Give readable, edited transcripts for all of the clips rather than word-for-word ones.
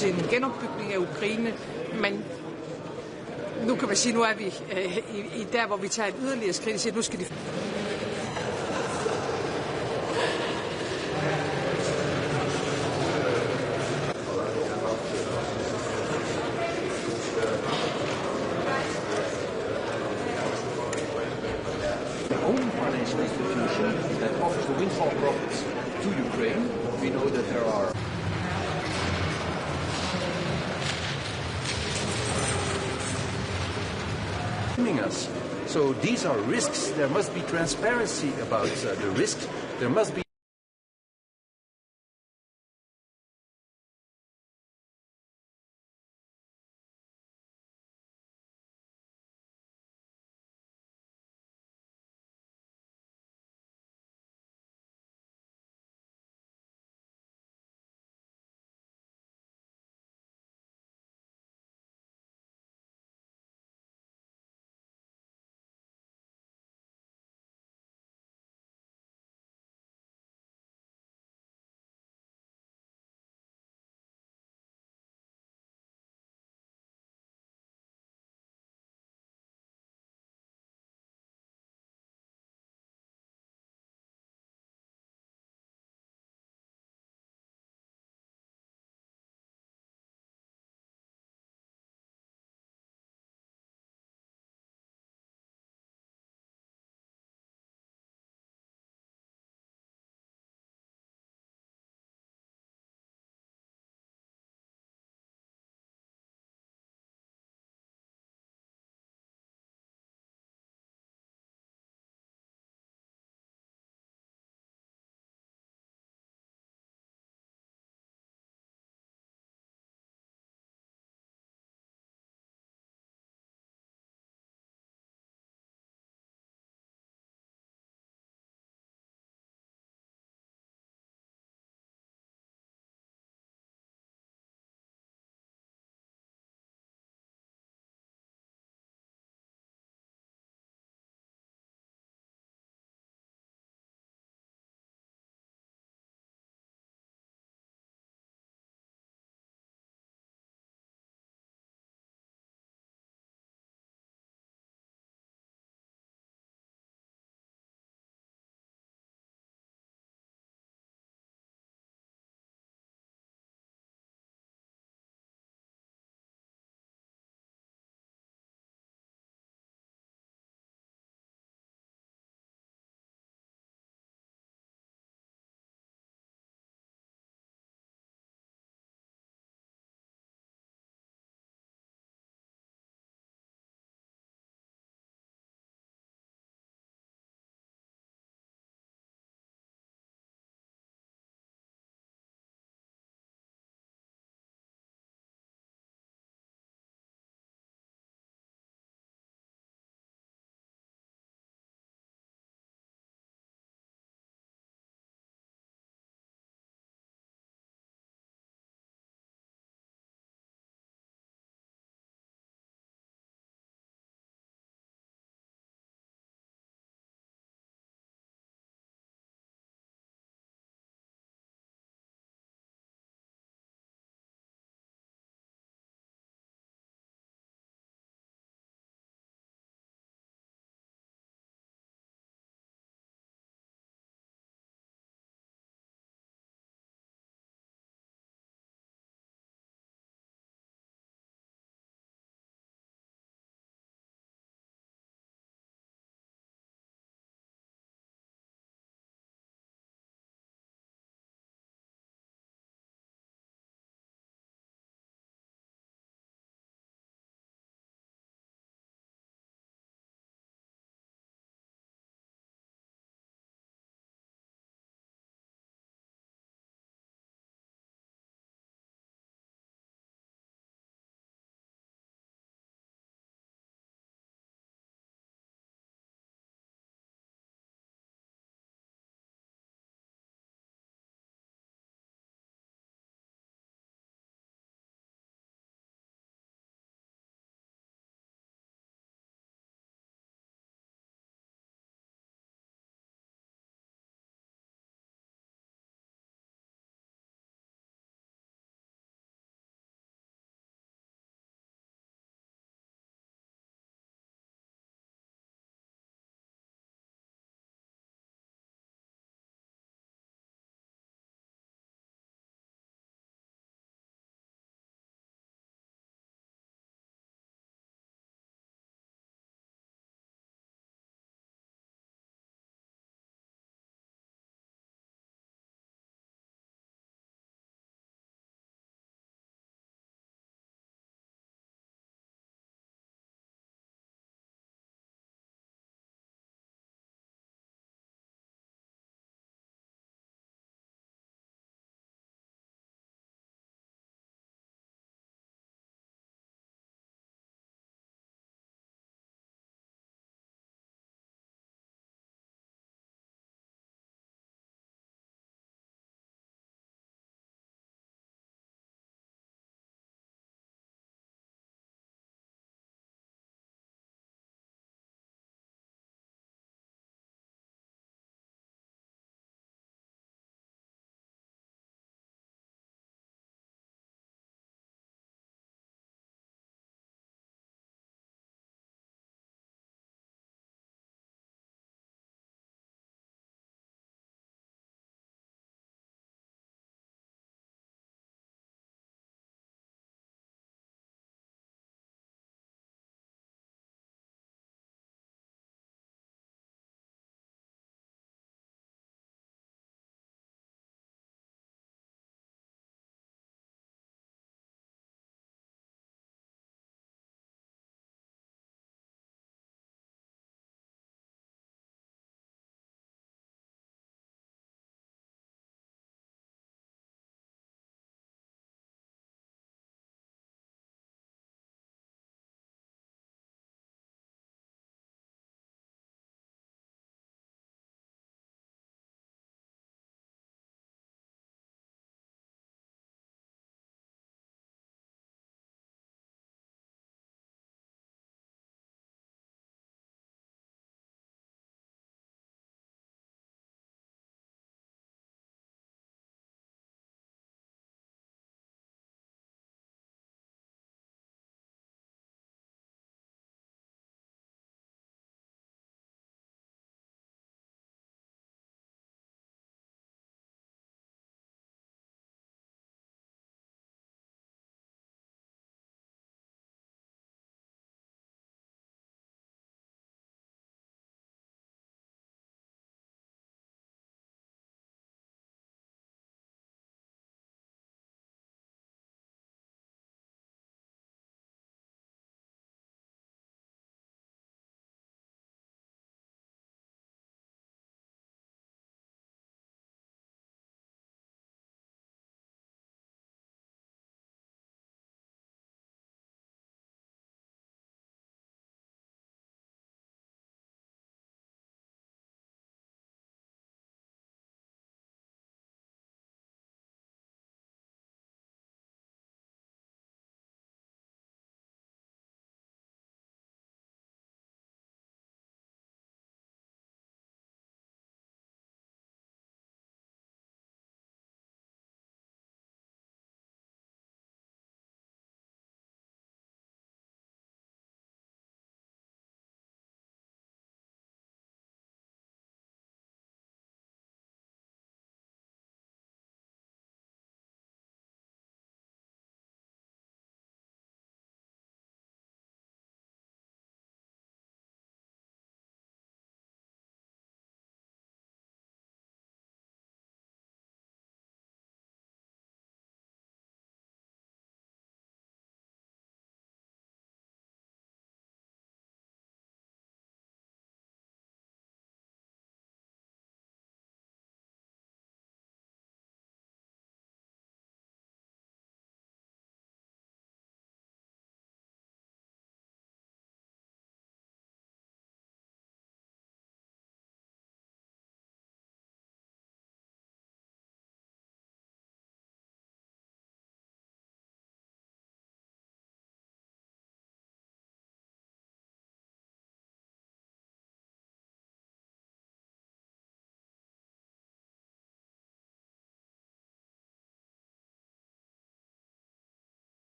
til en genopbygning af Ukraine, men nu kan man sige, nu er vi i der, hvor vi tager et yderligere skridt og siger, nu skal de... Only financial institution that offers the windfall profits to Ukraine. We know that there are us. So these are risks. There must be transparency about the risks. There must be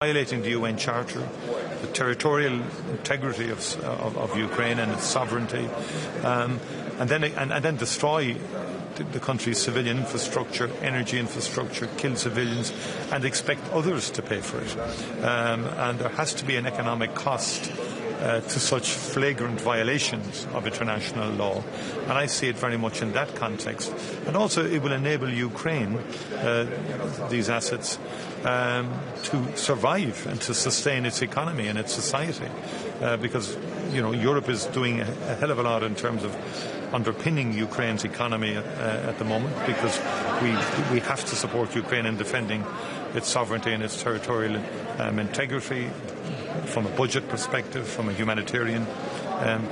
violating the UN Charter, the territorial integrity of Ukraine and its sovereignty, and then destroy the country's civilian infrastructure, energy infrastructure, kill civilians, and expect others to pay for it. And there has to be an economic cost to such flagrant violations of international law, and I see it very much in that context. And also it will enable Ukraine, these assets, to survive and to sustain its economy and its society, because Europe is doing a hell of a lot in terms of underpinning Ukraine's economy at the moment, because we have to support Ukraine in defending its sovereignty and its territorial integrity from a budget perspective, from a humanitarian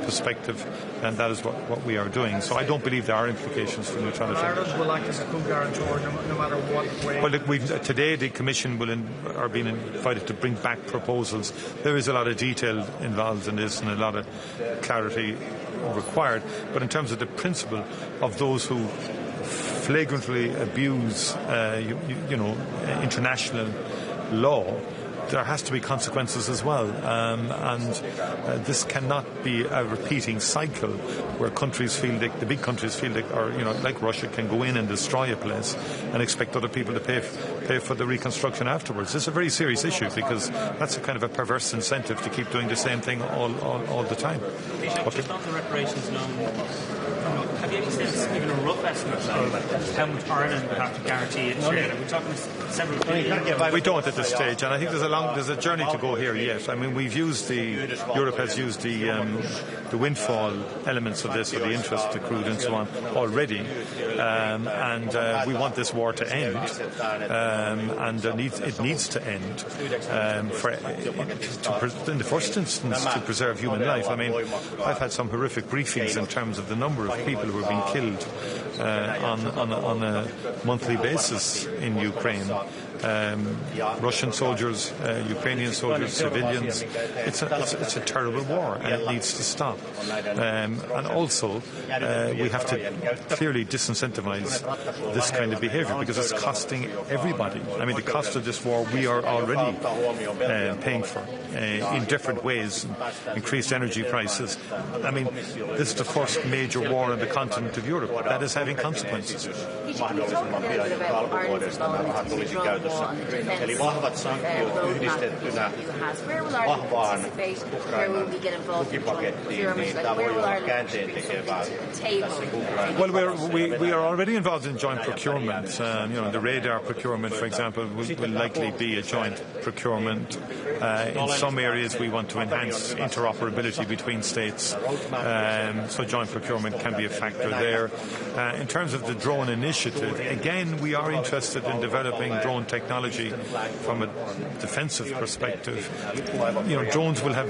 perspective, and that is what we are doing. So I don't believe there are implications for neutrality. Ireland will act as a co-guarantor no matter what way. Well, look, today the Commission are being invited to bring back proposals. There is a lot of detail involved in this and a lot of clarity required. But in terms of the principle of those who flagrantly abuse, international law, there has to be consequences as well, and this cannot be a repeating cycle where countries feel the big countries feel or like Russia can go in and destroy a place and expect other people to pay for the reconstruction afterwards. It's a very serious issue, because that's a kind of a perverse incentive to keep doing the same thing all the time. Just on the reparations loan, have you any sense, even a rough estimate of how much Ireland would have to guarantee its share? We're talking several billion. We don't at this stage, and I think there's a journey to go here yet. I mean, Europe has used the windfall elements of this, or the interest accrued and so on, already, and we want this war to end, and it needs to end in the first instance to preserve human life. I mean, I've had some horrific briefings in terms of the number of people who are being killed on a monthly basis in Ukraine. Russian soldiers, Ukrainian soldiers, civilians. It's a terrible war, and it needs to stop. And also, we have to clearly disincentivize this kind of behaviour, because it's costing everybody. I mean, the cost of this war we are already paying for in different ways. Increased energy prices. I mean, this is the first major war on the continent of Europe. That is having consequences. Eli vahvat sanktiot yhdistettynä vahvaan Ukrainan tukipakettiin, niin tämä voi olla käänteentekevää tässä Ukrainassa. Well, we are already involved in joint procurement. The radar procurement, for example, will likely be a joint procurement. In some areas, we want to enhance interoperability between states, so joint procurement can be a factor there. In terms of the drone initiative, again, we are interested in developing drone technology from a defensive perspective. Drones will have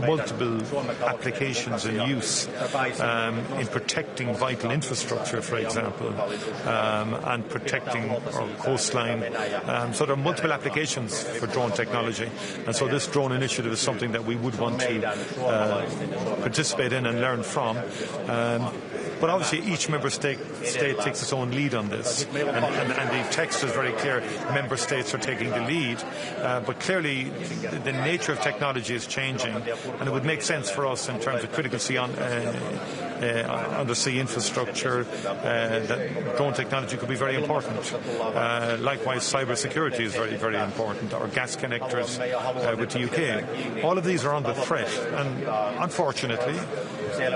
multiple applications and use in protecting vital infrastructure, for example, and protecting our coastline. So there are multiple applications for drone technology, and so this drone initiative is something that we would want to participate in and learn from. But obviously each member state takes its own lead on this, and the text is very clear. Member states are taking the lead, but clearly the nature of technology is changing, and it would make sense for us in terms of critical sea undersea infrastructure that drone technology could be very important. Likewise, cybersecurity is very, very important, or gas connectors with the UK. All of these are under threat, and unfortunately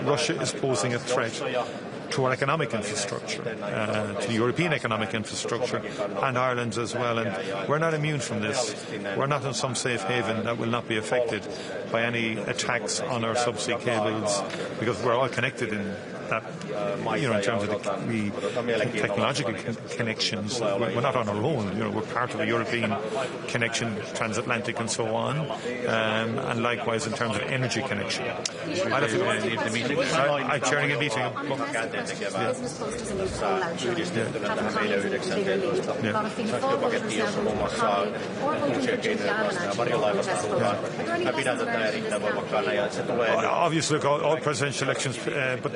Russia is posing a threat to our economic infrastructure, to the European economic infrastructure, and Ireland's as well. And we're not immune from this. We're not in some safe haven that will not be affected by any attacks on our subsea cables, because we're all connected in that, in terms of the technological connections. We're not on our own. We're part of a European connection, transatlantic and so on, and likewise in terms of energy connection. I'm chairing a meeting. Business Post is a new co-launcher. Haven't commented to bigger lead. Got a feeling photos yourself in the Harry, or going to Obviously, all presidential elections, but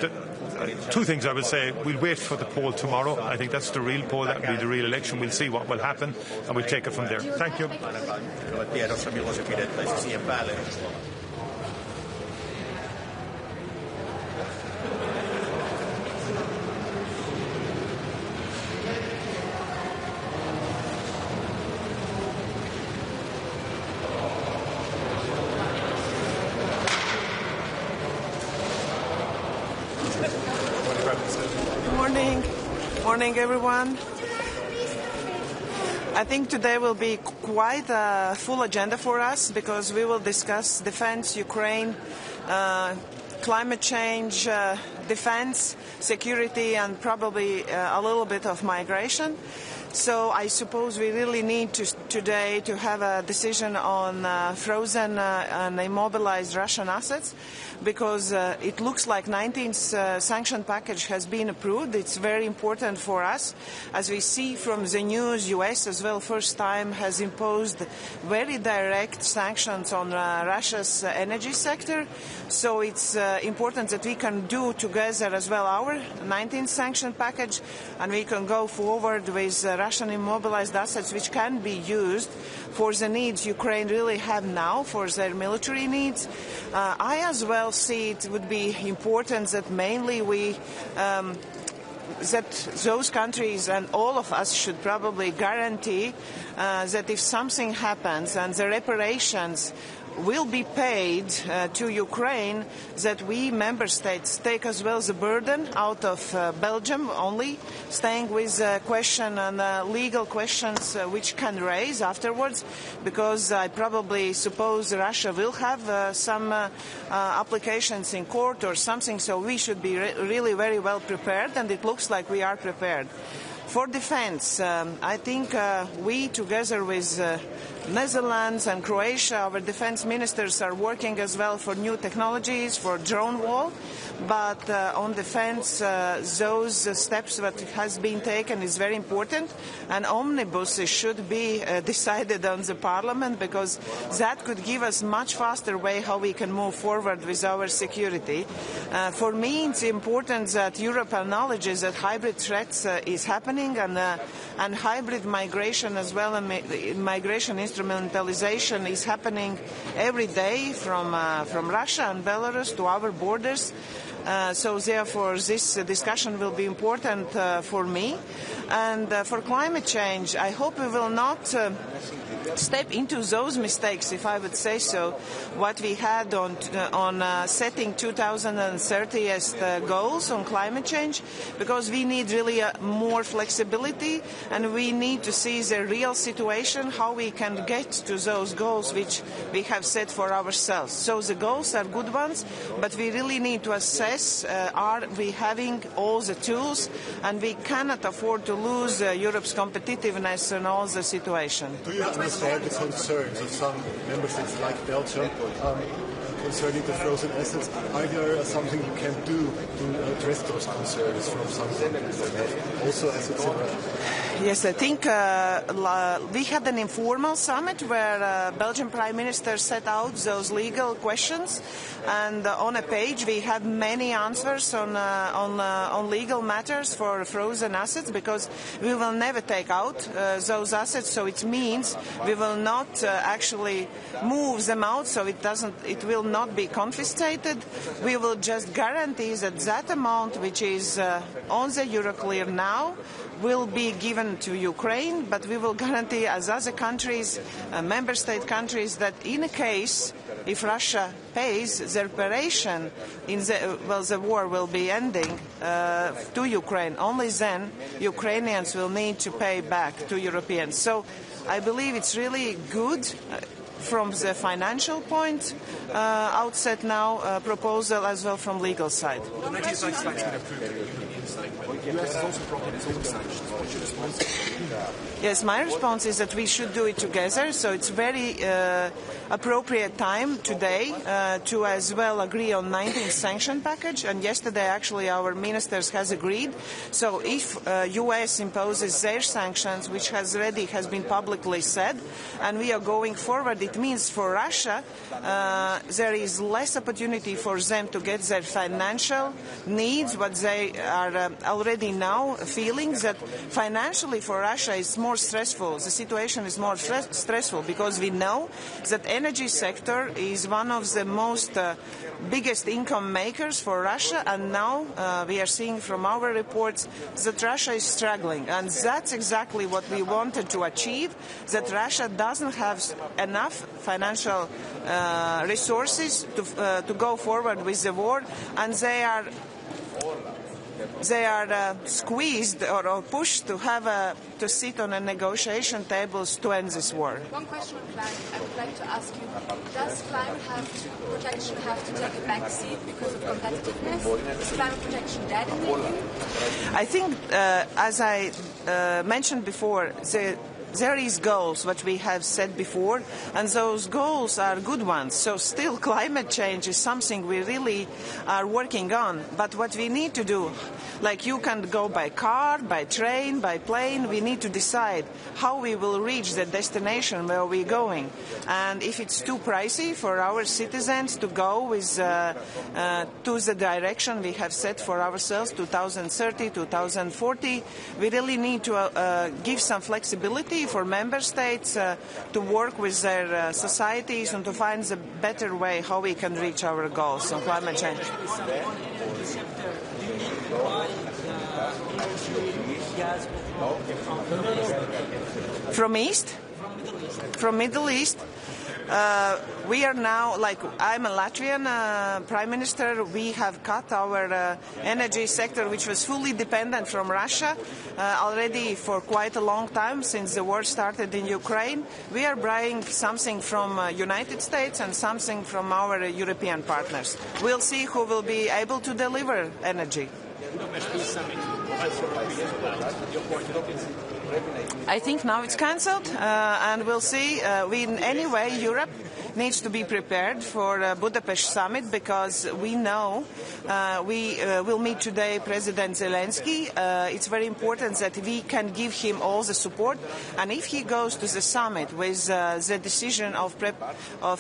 two things I would say. We'll wait for the poll tomorrow. I think that's the real poll. That will be the real election. We'll see what will happen, and we'll take it from there. Thank you. Morning, everyone. I think today will be quite a full agenda for us because we will discuss defense, Ukraine, climate change, defense, security, and probably a little bit of migration. So I suppose we really need today to have a decision on frozen and immobilized Russian assets, because it looks like 19th sanction package has been approved. It's very important for us. As we see from the news, US as well first time has imposed very direct sanctions on Russia's energy sector. So it's important that we can do together as well our 19th sanction package, and we can go forward with Russian immobilized assets which can be used for the needs Ukraine really have now for their military needs. I as well see it would be important that mainly we that those countries and all of us should probably guarantee that if something happens and the reparations will be paid to Ukraine, that we member states take as well the burden out of Belgium only, staying with question and legal questions which can raise afterwards, because I probably suppose Russia will have some applications in court or something, so we should be really very well prepared, and it looks like we are prepared. For defense, I think we, together with Netherlands and Croatia, our defense ministers are working as well for new technologies, for drone wall. But on defense, those steps that has been taken is very important, and omnibus should be decided on the parliament, because that could give us much faster way how we can move forward with our security. For me, it's important that Europe acknowledges that hybrid threats is happening, and hybrid migration as well, and migration instrumentalization is happening every day from Russia and Belarus to our borders. So therefore this discussion will be important for me. And for climate change, I hope we will not step into those mistakes, if I would say so, what we had on setting 2030 as goals on climate change, because we need really more flexibility, and we need to see the real situation, how we can get to those goals which we have set for ourselves. So the goals are good ones, but we really need to assess, are we having all the tools, and we cannot afford to lose Europe's competitiveness in all the situation. Do you understand the concerns of some member states like Belgium concerning the frozen assets? Are there something you can do to address those concerns from some countries that have also assets in Russia? Yes, I think we had an informal summit where Belgian Prime Minister set out those legal questions, and on a page we have many answers on legal matters for frozen assets, because we will never take out those assets, so it means we will not actually move them out, so it will not be confiscated. We will just guarantee that that amount which is on the Euroclear now will be given to Ukraine, but we will guarantee as other countries, member state countries, that in a case if Russia pays the reparation, the war will be ending to Ukraine. Only then Ukrainians will need to pay back to Europeans. So I believe it's really good from the financial point outset now, proposal as well from legal side. The 19th sanctions been approved. The US has also brought in its own sanctions. What's your response? Yes, my response is that we should do it together. So it's very appropriate time today to as well agree on 19th sanction package. And yesterday, actually, our ministers has agreed. So if U.S. imposes their sanctions, which has been publicly said, and we are going forward, it means for Russia there is less opportunity for them to get their financial needs, what they are already now feeling that financially for Russia is more stressful. The situation is more stressful because we know that energy sector is one of the most biggest income makers for Russia, and now we are seeing from our reports that Russia is struggling, and that's exactly what we wanted to achieve, that Russia doesn't have enough financial resources to go forward with the war, and they are squeezed or pushed to sit on a negotiation tables to end this war. One question I would like to ask you: does climate protection have to take a backseat because of competitiveness? Is climate protection dead in the EU? I think, as I mentioned before, there is goals, what we have said before, and those goals are good ones. So still climate change is something we really are working on. But what we need to do, like you can go by car, by train, by plane, we need to decide how we will reach the destination where we're going. And if it's too pricey for our citizens to go with to the direction we have set for ourselves, 2030, 2040, we really need to give some flexibility for member states to work with their societies and to find the better way how we can reach our goals on climate change. From East? From Middle East? We are now, like I'm a Latvian Prime Minister, we have cut our energy sector, which was fully dependent from Russia already for quite a long time since the war started in Ukraine. We are buying something from United States and something from our European partners. We'll see who will be able to deliver energy. I think now it's cancelled, and we'll see. Anyway, Europe needs to be prepared for Budapest summit because we know we will meet today President Zelenskiy. It's very important that we can give him all the support, and if he goes to the summit with the decision of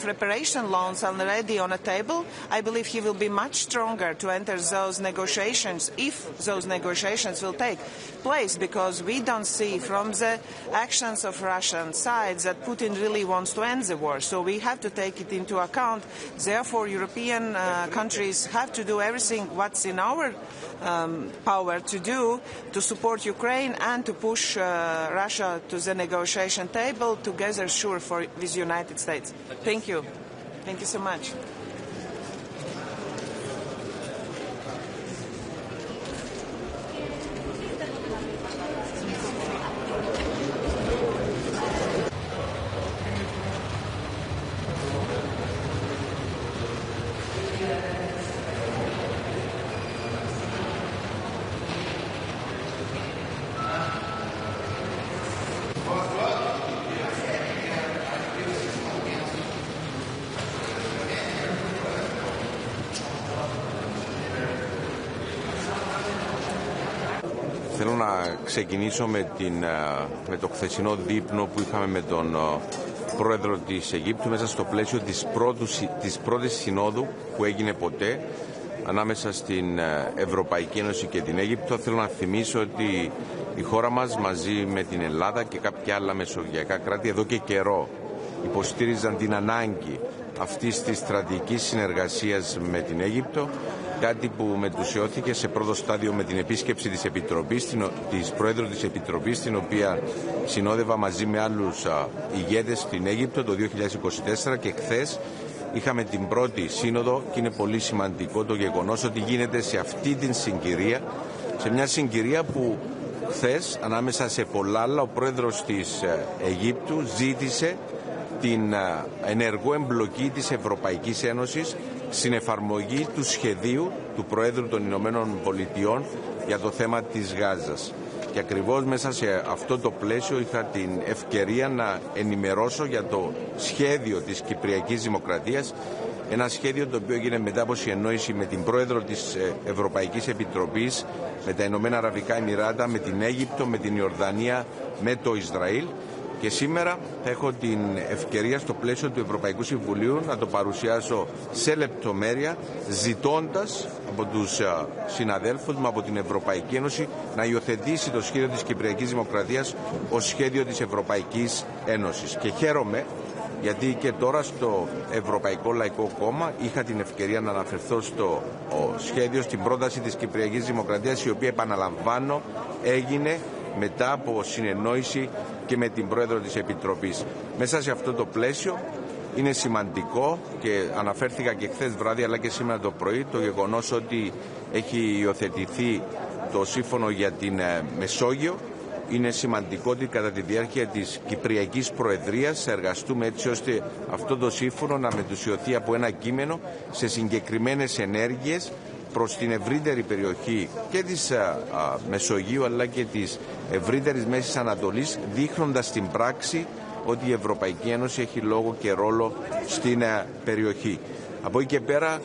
reparation loans already on a table, I believe he will be much stronger to enter those negotiations if those negotiations will take place, because we don't see from the actions of Russian side that Putin really wants to end the war. So we have to take it into account. Therefore, European countries have to do everything what's in our power to do to support Ukraine and to push Russia to the negotiation table together, sure, with the United States. Thank you. Thank you so much. Θέλω να ξεκινήσω με το χθεσινό δείπνο που είχαμε με τον πρόεδρο της Αιγύπτου μέσα στο πλαίσιο της πρώτης συνόδου που έγινε ποτέ ανάμεσα στην Ευρωπαϊκή Ένωση και την Αίγυπτο. Θέλω να θυμίσω ότι η χώρα μας μαζί με την Ελλάδα και κάποια άλλα μεσογειακά κράτη εδώ και καιρό υποστήριζαν την ανάγκη αυτής της στρατηγικής συνεργασίας με την Αίγυπτο, κάτι που μετουσιώθηκε σε πρώτο στάδιο με την επίσκεψη της Προέδρου της Επιτροπής, την οποία συνόδευα μαζί με άλλους ηγέτες στην Αίγυπτο το 2024, και χθες είχαμε την πρώτη σύνοδο, και είναι πολύ σημαντικό το γεγονός ότι γίνεται σε αυτή την συγκυρία, σε μια συγκυρία που χθες ανάμεσα σε πολλά άλλα ο πρόεδρος της Αιγύπτου ζήτησε την ενεργό εμπλοκή της Ευρωπαϊκής Ένωσης στην εφαρμογή του σχεδίου του Προέδρου των Ηνωμένων Πολιτειών για το θέμα της Γάζας. Και ακριβώς μέσα σε αυτό το πλαίσιο είχα την ευκαιρία να ενημερώσω για το σχέδιο της Κυπριακής Δημοκρατίας, ένα σχέδιο το οποίο έγινε μετά από συνεννόηση με την πρόεδρο της Ευρωπαϊκής Επιτροπής, με τα Ηνωμένα Αραβικά Εμιράτα, με την Αίγυπτο, με την Ιορδανία, με το Ισραήλ. Και σήμερα θα έχω την ευκαιρία στο πλαίσιο του Ευρωπαϊκού Συμβουλίου να το παρουσιάσω σε λεπτομέρεια, ζητώντας από τους συναδέλφους μου από την Ευρωπαϊκή Ένωση να υιοθετήσει το σχέδιο της Κυπριακής Δημοκρατίας ως σχέδιο της Ευρωπαϊκής Ένωσης. Και χαίρομαι γιατί και τώρα στο Ευρωπαϊκό Λαϊκό Κόμμα είχα την ευκαιρία να αναφερθώ στο σχέδιο, στην πρόταση της Κυπριακής Δημοκρατίας, η οποία, επαναλαμβάνω, έγινε μετά από συνεννόηση και με την πρόεδρο της Επιτροπής. Μέσα σε αυτό το πλαίσιο είναι σημαντικό, και αναφέρθηκα και χθες βράδυ αλλά και σήμερα το πρωί, το γεγονός ότι έχει υιοθετηθεί το σύμφωνο για την Μεσόγειο. Είναι σημαντικό ότι κατά τη διάρκεια της Κυπριακής Προεδρίας εργαστούμε έτσι ώστε αυτό το σύμφωνο να μετουσιωθεί από ένα κείμενο σε συγκεκριμένες ενέργειες προς την ευρύτερη περιοχή και της Μεσογείου αλλά και της ευρύτερης Μέσης Ανατολής, δείχνοντας στην πράξη ότι η Ευρωπαϊκή Ένωση έχει λόγο και ρόλο στην περιοχή. Από εκεί και πέρα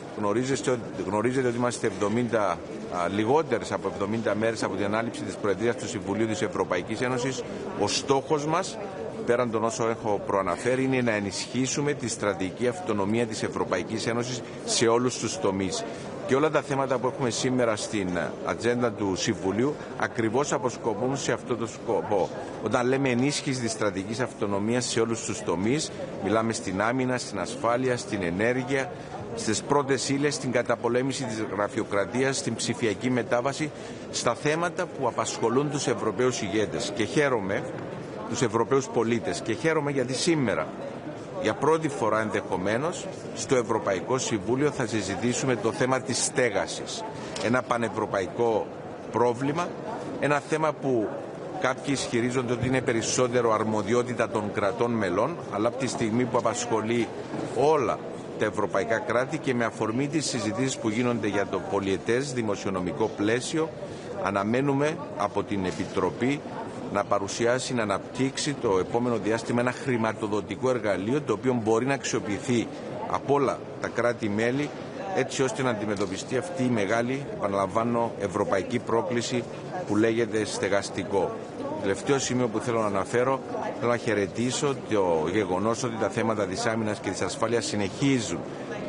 γνωρίζετε ότι είμαστε λιγότερες από 70 μέρες από την ανάληψη της Προεδρίας του Συμβουλίου της Ευρωπαϊκής Ένωσης. Ο στόχος μας, πέραν των όσων έχω προαναφέρει, είναι να ενισχύσουμε τη στρατηγική αυτονομία της Ευρωπαϊκής Ένωσης σε όλους τους τομείς. Και όλα τα θέματα που έχουμε σήμερα στην ατζέντα του Συμβουλίου ακριβώς αποσκοπούν σε αυτό το σκοπό. Όταν λέμε ενίσχυση της στρατηγικής αυτονομίας σε όλους τους τομείς, μιλάμε στην άμυνα, στην ασφάλεια, στην ενέργεια, στις πρώτες ύλες, στην καταπολέμηση της γραφειοκρατίας, στην ψηφιακή μετάβαση, στα θέματα που απασχολούν τους Ευρωπαίους ηγέτες. Και χαίρομαι, τους Ευρωπαίους πολίτες, και χαίρομαι γιατί σήμερα, για πρώτη φορά ενδεχομένως, στο Ευρωπαϊκό Συμβούλιο θα συζητήσουμε το θέμα της στέγασης. Ένα πανευρωπαϊκό πρόβλημα, ένα θέμα που κάποιοι ισχυρίζονται ότι είναι περισσότερο αρμοδιότητα των κρατών μελών, αλλά από τη στιγμή που απασχολεί όλα τα ευρωπαϊκά κράτη και με αφορμή τις συζητήσεις που γίνονται για το πολιετές δημοσιονομικό πλαίσιο, αναμένουμε από την Επιτροπή να παρουσιάσει, να αναπτύξει το επόμενο διάστημα ένα χρηματοδοτικό εργαλείο το οποίο μπορεί να αξιοποιηθεί από όλα τα κράτη-μέλη έτσι ώστε να αντιμετωπιστεί αυτή η μεγάλη, επαναλαμβάνω, ευρωπαϊκή πρόκληση που λέγεται στεγαστικό. Τελευταίο σημείο που θέλω να αναφέρω, θέλω να χαιρετήσω το γεγονός ότι τα θέματα της άμυνας και της ασφάλειας συνεχίζουν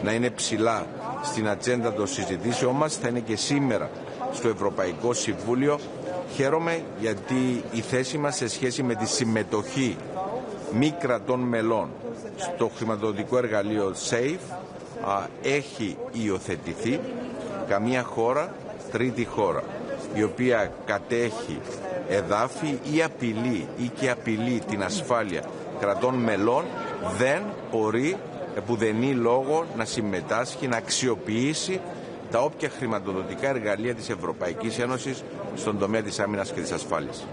να είναι ψηλά στην ατζέντα των συζητήσεων μας, θα είναι και σήμερα στο Ευρωπαϊκό Συμβούλιο. Χαίρομαι γιατί η θέση μας σε σχέση με τη συμμετοχή μη κρατών μελών στο χρηματοδοτικό εργαλείο SAFE έχει υιοθετηθεί. Καμία χώρα, τρίτη χώρα, η οποία κατέχει εδάφη ή απειλεί την ασφάλεια κρατών μελών, δεν μπορεί επουδενή λόγο να συμμετάσχει, να αξιοποιήσει τα όποια χρηματοδοτικά εργαλεία της Ευρωπαϊκής Ένωσης στον τομέα της άμυνας και της ασφάλειας.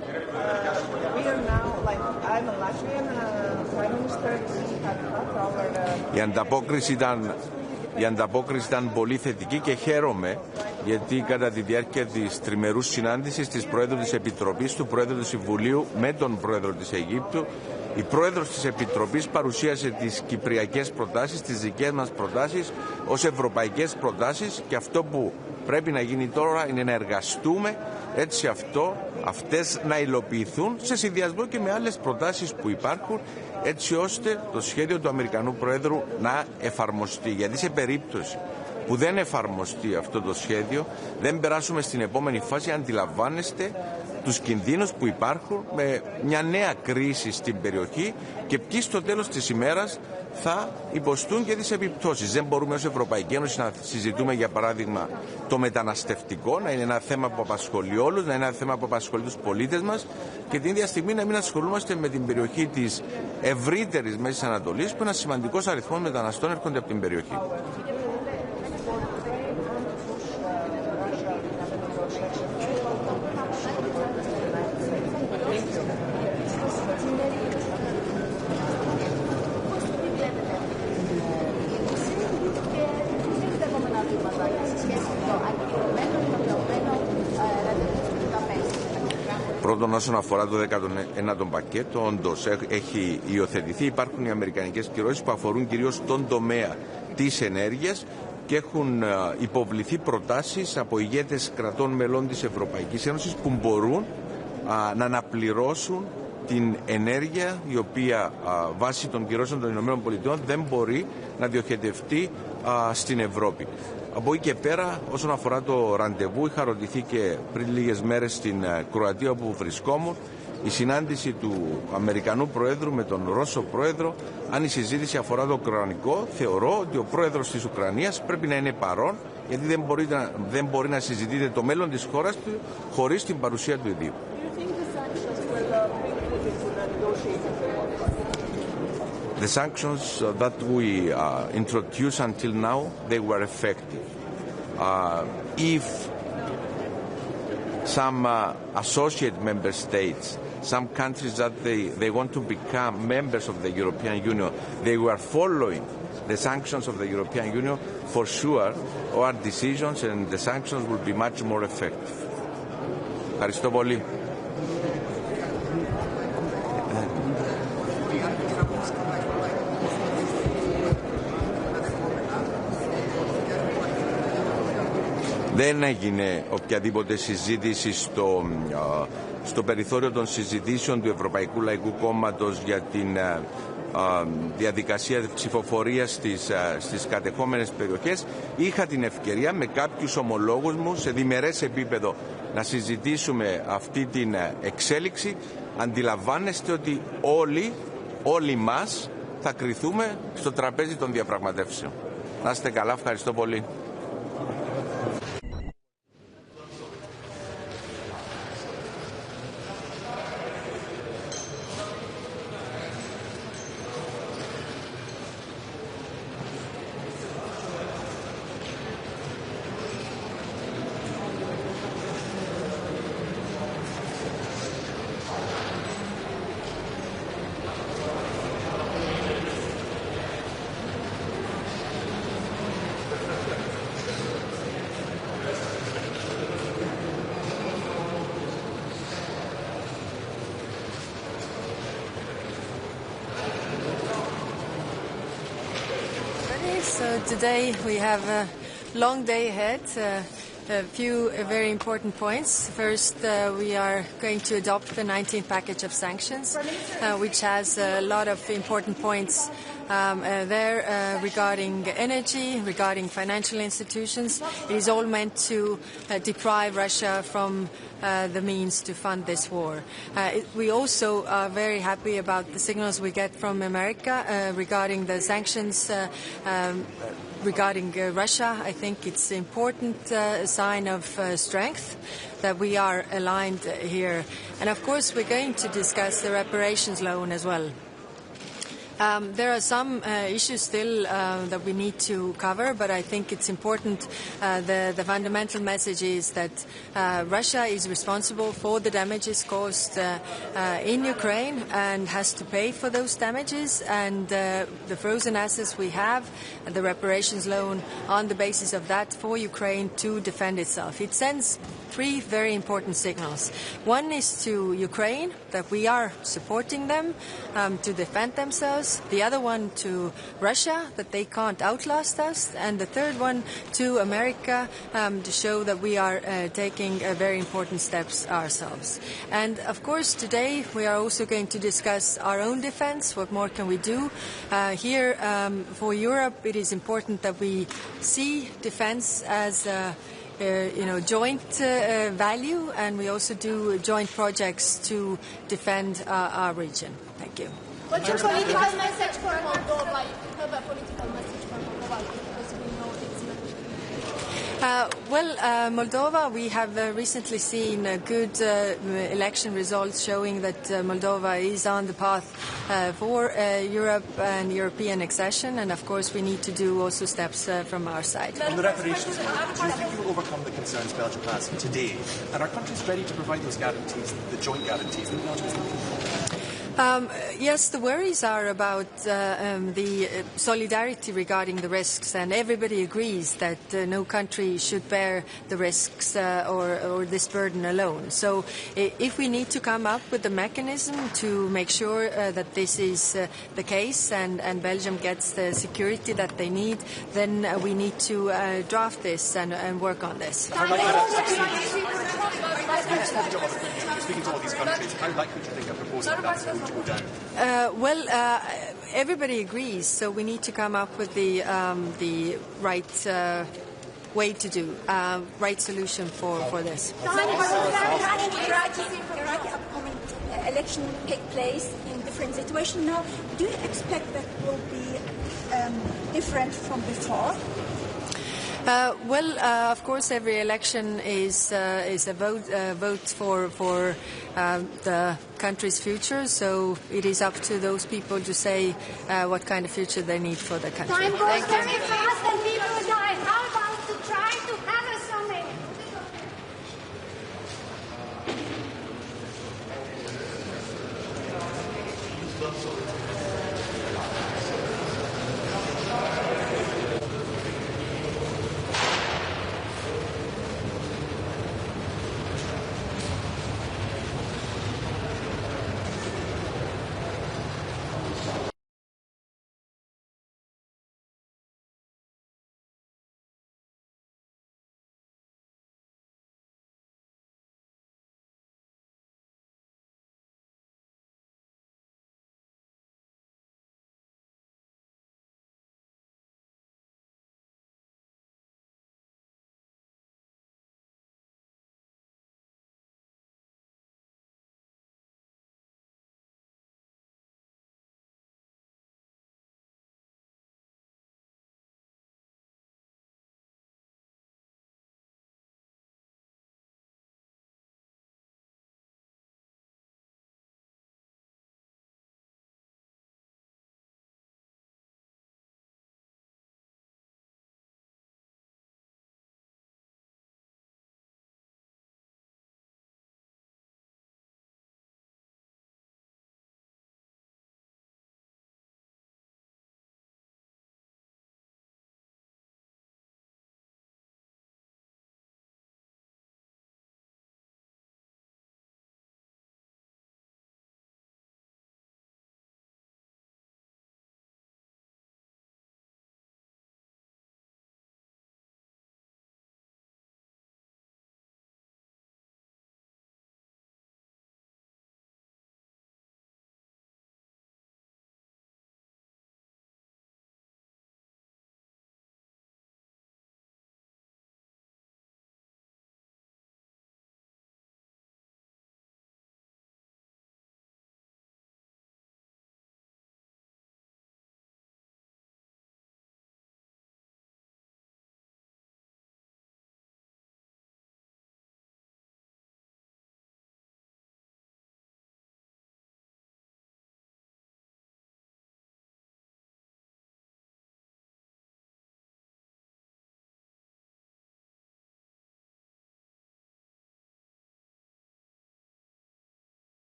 Η ανταπόκριση ήταν πολύ θετική και χαίρομαι γιατί κατά τη διάρκεια της τριμερούς συνάντησης της Προέδρου της Επιτροπής, του Προέδρου του Συμβουλίου με τον Πρόεδρο της Αιγύπτου, η Πρόεδρος της Επιτροπής παρουσίασε τις κυπριακές προτάσεις, τις δικές μας προτάσεις ως ευρωπαϊκές προτάσεις, και αυτό που πρέπει να γίνει τώρα είναι να εργαστούμε έτσι αυτές να υλοποιηθούν σε συνδυασμό και με άλλες προτάσεις που υπάρχουν, έτσι ώστε το σχέδιο του Αμερικανού Προέδρου να εφαρμοστεί. Γιατί σε περίπτωση που δεν εφαρμοστεί αυτό το σχέδιο, δεν περάσουμε στην επόμενη φάση, αντιλαμβάνεστε τους κινδύνους που υπάρχουν με μια νέα κρίση στην περιοχή και ποιοι στο τέλος της ημέρας θα υποστούν και τις επιπτώσεις. Δεν μπορούμε ως Ευρωπαϊκή Ένωση να συζητούμε, για παράδειγμα, το μεταναστευτικό, να είναι ένα θέμα που απασχολεί όλους, να είναι ένα θέμα που απασχολεί τους πολίτες μας, και την ίδια στιγμή να μην ασχολούμαστε με την περιοχή της ευρύτερης Μέσης Ανατολής, που ένας σημαντικός αριθμός μεταναστών έρχονται από την περιοχή. Πρώτον, όσον αφορά το 19ο πακέτο, όντως έχει υιοθετηθεί. Υπάρχουν οι αμερικανικές κυρώσεις που αφορούν κυρίως τον τομέα της ενέργειας και έχουν υποβληθεί προτάσεις από ηγέτες κρατών μελών της Ευρωπαϊκής Ένωσης που μπορούν να αναπληρώσουν την ενέργεια η οποία βάσει των κυρώσεων των ΗΠΑ δεν μπορεί να διοχετευτεί στην Ευρώπη. Από εκεί και πέρα, όσον αφορά το ραντεβού, είχα ρωτηθεί και πριν λίγες μέρες στην Κροατία όπου βρισκόμουν, η συνάντηση του Αμερικανού Προέδρου με τον Ρώσο Πρόεδρο, αν η συζήτηση αφορά το Ουκρανικό, θεωρώ ότι ο Πρόεδρος της Ουκρανίας πρέπει να είναι παρόν, γιατί δεν μπορεί να συζητείται το μέλλον της χώρας του χωρίς την παρουσία του ιδίου. The sanctions that we introduced until now, they were effective. If some associate member states, some countries that they want to become members of the European Union, they were following the sanctions of the European Union, for sure our decisions and the sanctions will be much more effective. Ευχαριστώ πολύ. Δεν έγινε οποιαδήποτε συζήτηση στο περιθώριο των συζητήσεων του Ευρωπαϊκού Λαϊκού Κόμματος για την διαδικασία ψηφοφορίας στις κατεχόμενες περιοχές. Είχα την ευκαιρία με κάποιους ομολόγους μου σε διμερές επίπεδο να συζητήσουμε αυτή την εξέλιξη. Αντιλαμβάνεστε ότι όλοι μας θα κριθούμε στο τραπέζι των διαπραγματεύσεων. Να είστε καλά, ευχαριστώ πολύ. So today we have a long day ahead, a few very important points. First, we are going to adopt the 19th package of sanctions, which has a lot of important points there regarding energy, regarding financial institutions. It is all meant to deprive Russia from the means to fund this war. We also are very happy about the signals we get from America regarding the sanctions regarding Russia. I think it's an important sign of strength that we are aligned here. And of course we're going to discuss the reparations loan as well. There are some issues still that we need to cover, but I think it's important. The fundamental message is that Russia is responsible for the damages caused in Ukraine and has to pay for those damages, and the frozen assets we have, the reparations loan on the basis of that for Ukraine to defend itself. It sends three very important signals. One is to Ukraine, that we are supporting them to defend themselves. The other one to Russia, that they can't outlast us. And the third one to America, to show that we are taking very important steps ourselves. And of course today we are also going to discuss our own defense. What more can we do? Here for Europe it is important that we see defense as joint value, and we also do joint projects to defend our region. Thank you. What's your political message for Moldova? You have a political message for Moldova because we know it's Moldova, we have recently seen good election results showing that Moldova is on the path for Europe and European accession, and of course we need to do also steps from our side. On the reparations, do you think you will overcome the concerns Belgium has today? And are countries ready to provide those guarantees, the joint guarantees that Belgium is looking for? Yes, the worries are about the solidarity regarding the risks, and everybody agrees that no country should bear the risks or this burden alone. So if we need to come up with a mechanism to make sure that this is the case and Belgium gets the security that they need, then we need to draft this and work on this. Speaking to all these countries, how likely do you think a proposal like that's going to go down? Everybody agrees, so we need to come up with the right way to do, right solution for this. Iraqi upcoming election take place in different situations now. Do you expect that will be different from before? Of course, every election is a vote for the country's future. So it is up to those people to say what kind of future they need for the country. Time goes very fast and people die. How about to try to have a